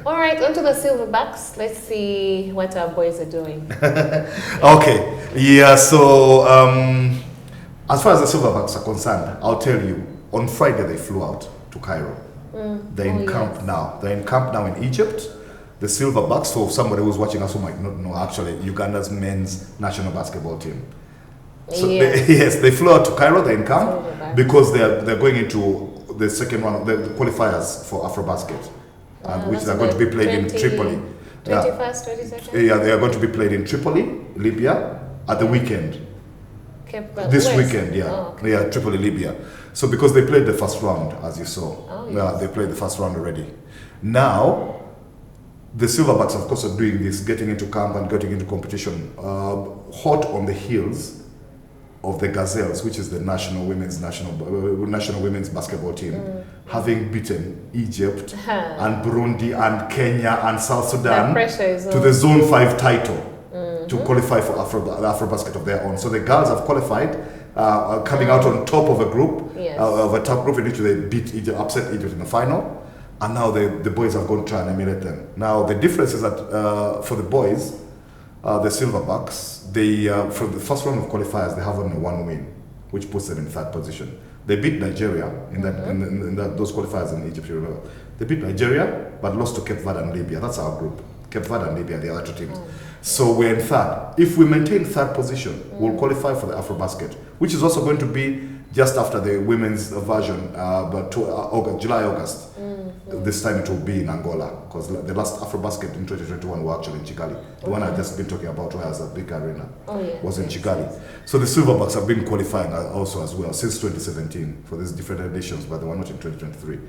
All right, on to the Silverbacks. Let's see what our boys are doing. Okay, yeah, so as far as the Silverbacks are concerned, I'll tell you, on Friday they flew out to Cairo. They're in camp now. They're in camp now in Egypt. The Silverbacks, for somebody who's watching us who might not know, actually, Uganda's men's national basketball team. So they flew out to Cairo. They're in camp because they're going into the second round, the qualifiers for AfroBasket, which are going to be played in Tripoli. 21st, 22nd? Yeah, they are going to be played in Tripoli, Libya, at the weekend. This weekend, yeah. Oh, okay. Yeah, Tripoli, Libya. So because they played the first round, as you saw. They played the first round already. Now, the Silverbacks, of course, are doing this, getting into camp and getting into competition, hot on the heels of the Gazelles, which is the national women's basketball team, having beaten Egypt and Burundi and Kenya and South Sudan to the Zone 5 title to qualify for the AfroBasket of their own. So the girls have qualified, coming out on top of a group, of a top group in which they beat Egypt, upset Egypt in the final. And now the boys have gone to try and emulate them. Now the difference is that for the boys, the Silverbacks, from the first round of qualifiers, they have only one win, which puts them in third position. They beat Nigeria in those qualifiers in Egypt, you remember. They beat Nigeria, but lost to Cape Verde and Libya. That's our group. Cape Verde and Libya, the other two teams. So we're in third. If we maintain third position, we'll qualify for the AfroBasket, which is also going to be just after the women's version, but July, August. This time it will be in Angola, because the last AfroBasket in 2021 were actually in Kigali. The one I've just been talking about, where has a big arena, was in Kigali. So the Silverbacks have been qualifying also as well since 2017 for these different editions, but they were not in 2023.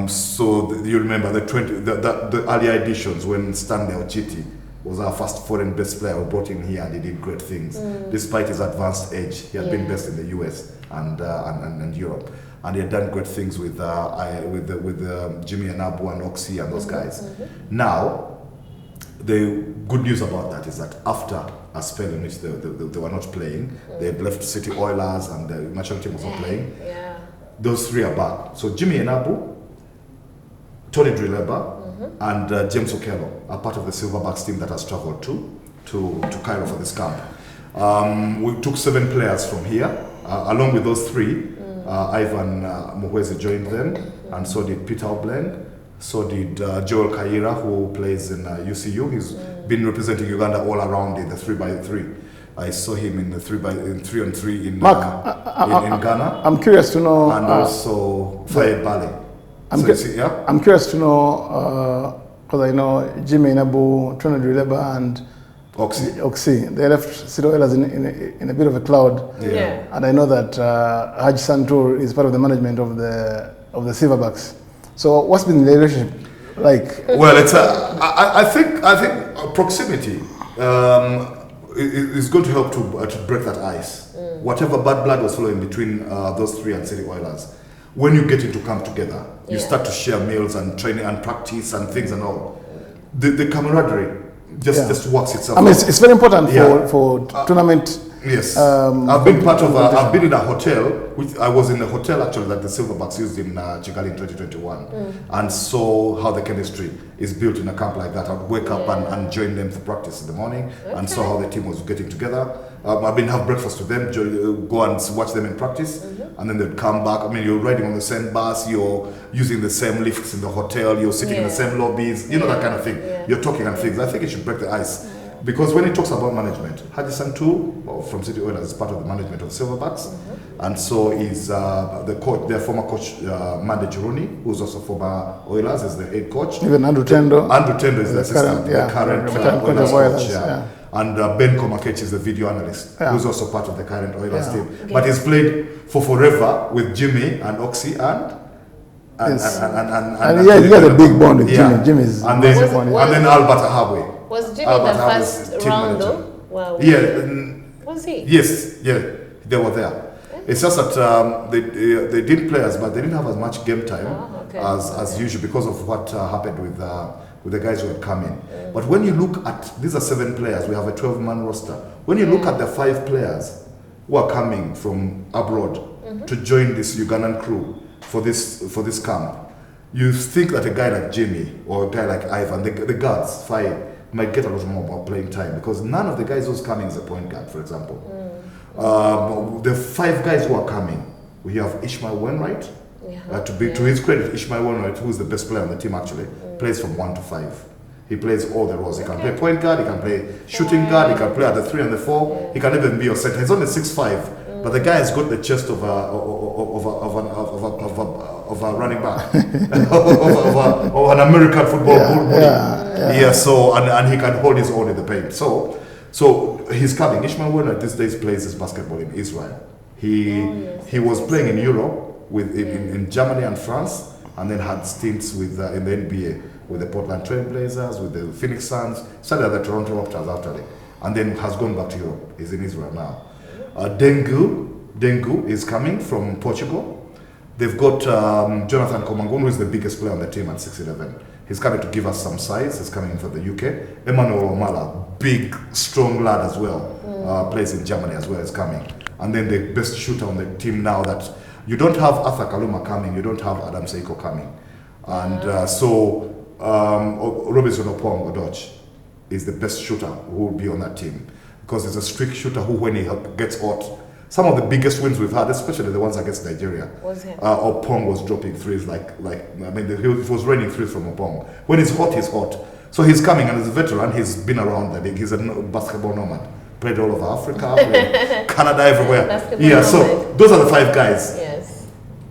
So you remember the earlier editions when Stanley Ochiti was our first foreign best player. We brought him here and he did great things. Despite his advanced age, he had been best in the US and Europe. And he had done great things with Jimmy Anabu and Oxy and those guys. Now, the good news about that is that after a spell in which they were not playing, they had left City Oilers and the national team was not playing. Those three are back. So Jimmy Anabu, Tony Drileba, and James Okello are part of the Silverbacks team that has traveled to Cairo for this camp. We took 7 players from here, along with those 3. Ivan Muhwezi joined them, and so did Peter Oblend, so did Joel Kaira, who plays in UCU. He's been representing Uganda all around in the 3x3. I saw him in the 3-on-3 in Ghana. I'm curious to know. And also Faye Bale. I'm curious to know, because I know Jimmy Nabu, Tony Drileba, and Oxy. They left City Oilers in a bit of a cloud. And I know that Haj Santur is part of the management of the Silverbacks. So what's been the relationship like? Well, it's I think proximity is going to help to break that ice. Whatever bad blood was flowing between those 3 and City Oilers, when you get into camp together, you start to share meals and training and practice and things and all. The camaraderie just works itself. I mean, it's very important for tournament. Yes, I've been part of. I've been in a hotel. I was in a hotel actually that the Silverbacks used in Kigali in 2021, and saw how the chemistry is built in a camp like that. I'd wake up and join them for practice in the morning, and saw how the team was getting together. I've been have breakfast with them, go and watch them in practice, and then they'd come back. I mean, you're riding on the same bus, you're using the same lifts in the hotel, you're sitting in the same lobbies, you know, that kind of thing. You're talking and things. I think it should break the ice. Because when it talks about management, Haji Santu from City Oilers is part of the management of Silverbacks, and so is the coach, their former coach Mande Jiruni, who's also former Oilers, is the head coach. Even Andrew Tendo. Andrew Tendo is the assistant, the current Oilers coach. And Ben Komakech is the video analyst, who's also part of the current Oilers team. Okay. But he's played for forever with Jimmy and Oxy and he has a big bond with Jimmy. Jimmy's and then Albert Ahabwe. Was Jimmy the first round though? Wow. Yeah. Was he? Yes, they were there. It's just that they did play but they didn't have as much game time as usual because of what happened with the guys who had come in. But when you look at, these are 7 players, we have a 12-man roster. When you look at the 5 players who are coming from abroad to join this Ugandan crew for this camp, you think that a guy like Jimmy or a guy like Ivan, the guards, might get a lot more playing time because none of the guys who's coming is a point guard, for example. The 5 guys who are coming, we have Ishmael Wainwright. To his credit, Ishmael Wainwright, who is the best player on the team actually, plays from 1 to 5. He plays all the roles. He can play point guard, he can play shooting guard, he can play at the 3 and the 4. He can even be your center. He's only 6'5", but the guy has got the chest of a running back, of an American football body. So and he can hold his own in the paint. So he's coming. Ishmael Wainwright these days plays his basketball in Israel. He was playing in Europe in Germany and France, and then had stints with in the NBA with the Portland Trail Blazers, with the Phoenix Suns, started at the Toronto Raptors actually, and then has gone back to Europe. He's in Israel now. Dengu is coming from Portugal. They've got Jonathan Komangun, who is the biggest player on the team at 6'11". He's coming to give us some size. He's coming in from the UK. Emmanuel Omala, big, strong lad as well, plays in Germany as well, is coming. And then the best shooter on the team now that you don't have Arthur Kaluma coming, you don't have Adam Seiko coming. And Robinson Opong Odoch is the best shooter who will be on that team because he's a strict shooter who, when he gets hot, some of the biggest wins we've had, especially the ones against Nigeria, Opong was dropping threes it was raining threes from Opong. When he's hot, he's hot. So he's coming, and as a veteran, he's been around the league. He's a basketball nomad. Played all over Africa, played Canada, everywhere. So those are the 5 guys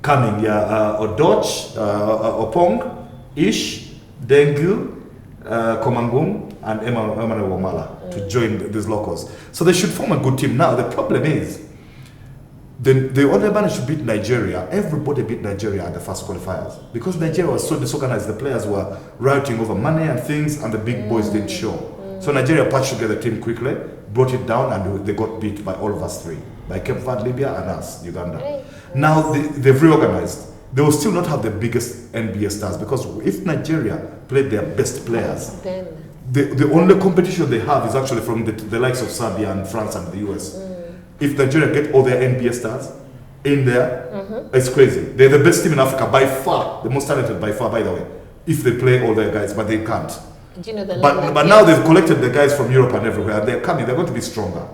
coming. Odoch, Opong, Ish, Dengu, Komangun, and Emmanuel Omala to join these locals. So they should form a good team. Now the problem is, they only managed to beat Nigeria. Everybody beat Nigeria at the first qualifiers because Nigeria was so disorganized. The players were rioting over money and things, and the big boys didn't show. So Nigeria patched together the team quickly, brought it down, and they got beat by all of us 3, by Cape Verde, Libya, and us, Uganda. Now they've reorganized. They will still not have the biggest NBA stars because if Nigeria played their best players, the only competition they have is actually from the likes of Serbia and France and the US. If Nigeria get all their NBA stars in there, it's crazy. They're the best team in Africa by far, the most talented by far, by the way, if they play all their guys, but they can't. Do you know but now they've collected the guys from Europe and everywhere, and they're coming, they're going to be stronger.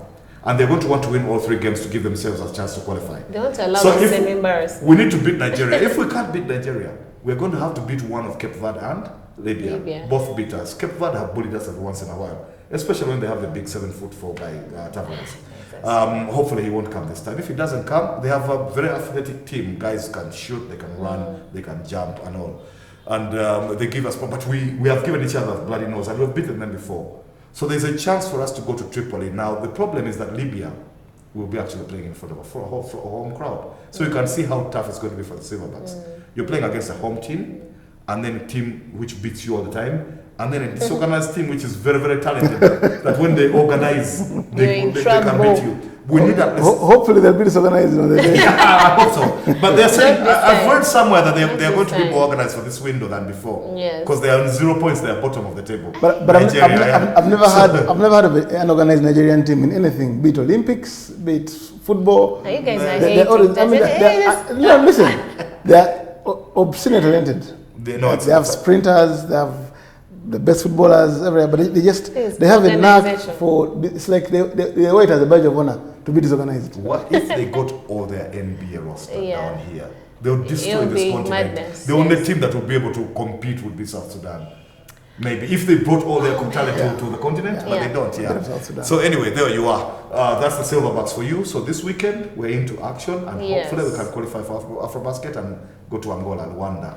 And they're going to want to win all 3 games to give themselves a chance to qualify. They want to allow us to be embarrassed. We need to beat Nigeria. If we can't beat Nigeria, we're going to have to beat one of Cape Verde and Libya. Both beat us. Cape Verde have bullied us every once in a while, especially when they have the big 7'4" guy, Tavares. Hopefully he won't come this time. If he doesn't come, they have a very athletic team. Guys can shoot, they can run, they can jump and all. And they give us, but we have given each other bloody nose, and we've beaten them before. So there's a chance for us to go to Tripoli. Now the problem is that Libya will be actually playing in front of a home crowd. So you can see how tough it's going to be for the Silverbacks. You're playing against a home team, and then a team which beats you all the time, and then a disorganized team which is very, very talented. That when they organize, they can beat you. We need that. Hopefully they'll be disorganized on the day. I hope so. But they're saying, I've heard somewhere that they're going to be more organized for this window than before. Because they are on 0 points, they're bottom of the table. But I've never heard of an organized Nigerian team in anything, be it Olympics, be it football. You guys are listen, they're obscenely talented. They have sprinters, they have the best footballers everywhere, but they have a knack for, it's like they wear it as a badge of honor to be disorganized. What if they got all their NBA roster down here? They'll destroy this continent. Madness. The only team that will be able to compete would be South Sudan. Maybe if they brought all their talent to the continent, but they don't. So anyway, there you are. That's the Silverbacks for you. So this weekend we're into action, and hopefully we can qualify for AfroBasket and go to Angola, Luanda.